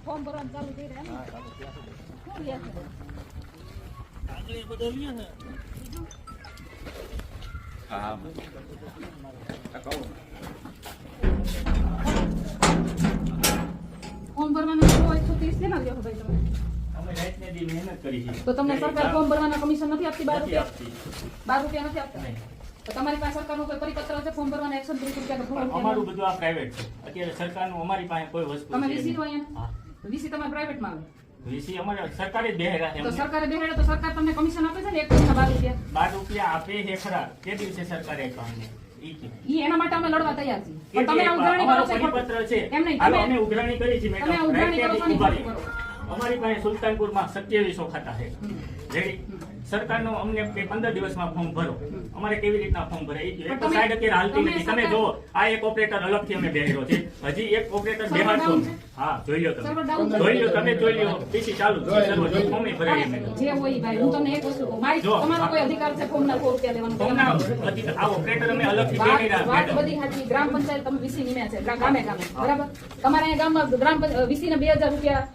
Form ભરવાનું ચાલુ થઈ રહ્યા ને? શું લે છે? આગળ એ બધું લ્યો ને. હા ફોર્મ ભરવાનું 130 કેના લ્યો છો ભાઈ તમે? અમે રાતને દી મહેનત કરી છે. તો તમને સરકાર ફોર્મ ભરવાના કમિશન નથી આપતી? 12 નથી રૂપિયા આપતી. 12 રૂપિયા નથી આપતા? નહીં. તો તમારી પાસે સરકારનો કોઈ પરિપત્ર છે ફોર્મ ભરવાના 130 રૂપિયા ભરવાનું? અમારું બધું આ પ્રાઇવેટ છે. અત્યારે સરકારનું અમારી પાસે કોઈ વસ્તુ તમે છે વીસી નહીં. તો અહીંયા હા. વીસી તમારે પ્રાઇવેટમાં આવે વીસી અમારે સરકારે જ બેહેરા છે તો અમને. સરકારે બેહાડે તો સરકાર તમને કમિશન આપે છે ને 1 મહિના 12 રૂપિયા 12 રૂપિયા આપે છે ખરા. તે દિવસે સરકારે આપ્યા અમને. ઈ કીધું. ઈ એના માટે અમે લડવા તૈયાર છીએ એ પણ તમે આ ઉઘરાણી અમારો કરો છો એ પરિપત્ર છે. એમ નહીં, હાલો, તમે- અમે ઉઘરાણી કરી છે તમે આ ઉઘરાણી કરો છો ને મેડમ. ખોટું કરો. અમારી પાસે સુલતાનપુરમાં 2700 ખાતા છે. રેડી? સરકારનો અમને કે 15 દિવસમાં ફોર્મ ભરો. અમારે કેવી રીતના ફોર્મ ભરે? ઈ એક તો તમે- સાઈડ અત્યારે હાલતી તમે નથી. તમે સરકાર- જુઓ, આ એક ઓપરેટર અલગથી અમે બેહેરો છે. હજી એક ઓપરેટર સર્વર બેહાડતો ડાઉન નથી. હા, જોઈ લો તમે. સર્વર ડાઉન છે. જોઈ લો તમે, જોઈ લો. પીસી ચાલુ જ છે. સર્વર ફોર્મ ય ભરાય મેડમ. જે હોય ભાઈ હું તમને એક વસ્તુ કહું મારી જો, તમારો હા. કોઈ અધિકાર છે ફોર્મના 100 રૂપિયા લેવાનો? ફોર્મના અધિકાર- આ ઓપરેટર અમે અલગથી વાત બેહેરા વાત મેડમ. બધી સાચી. ગ્રામ પંચાયત તમે વીસી નિમ્યા છે ગામે ગામે બરાબર? તમારા અહીંયા ગામમાં ગ્રામ વીસી ને 2000 રૂપિયા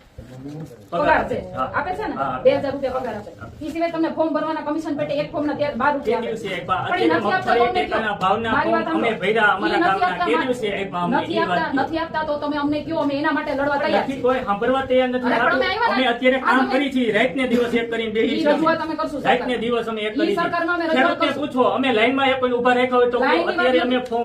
પગાર છે હા. આપે છે ને? હા. 2000 રૂપિયા પગાર આપે. ઈ સિવાય તમને ફોર્મ ભરવાના કમિશન પેટે એક ફોર્મના 12 તે રૂપિયા આપે. દિવસે આપ્યા. પણ ઈ અત્યારે નથી આપતા મગફળી તો અમને ટેકાના કયો. ભાવના મારી વાત ફોર્મ અમે સાંભળો. ભર્યા અમારા ઈ નથી ગામના. આપતા તે માં- દિવસે આપ્યા અમને. નથી ઈ વાત આપતા કયો. નથી આપતા તો તમે અમને કયો અમે એના માટે લડવા તૈયાર નથી છીએ. કોઈ સાંભળવા તૈયાર નથી. અરે પણ અમે આવ્યા અમે ને. અત્યારે આ કામ તમે- કરી છીએ. રાતને દિવસ એક કરીને બેસી ઈ છીએ. રજૂઆત અમે કરશું સરકાર. રાતને દિવસ અમે એક ઈ કરી છીએ. સરકારમાં અમે રજૂઆત ખેડૂતને કરશું. પૂછો, અમે લાઈનમાં એક કોઈ ઊભા રાખ્યા હોય તો લાઈનની વાત અત્યારે અમે નથી. ફોર્મ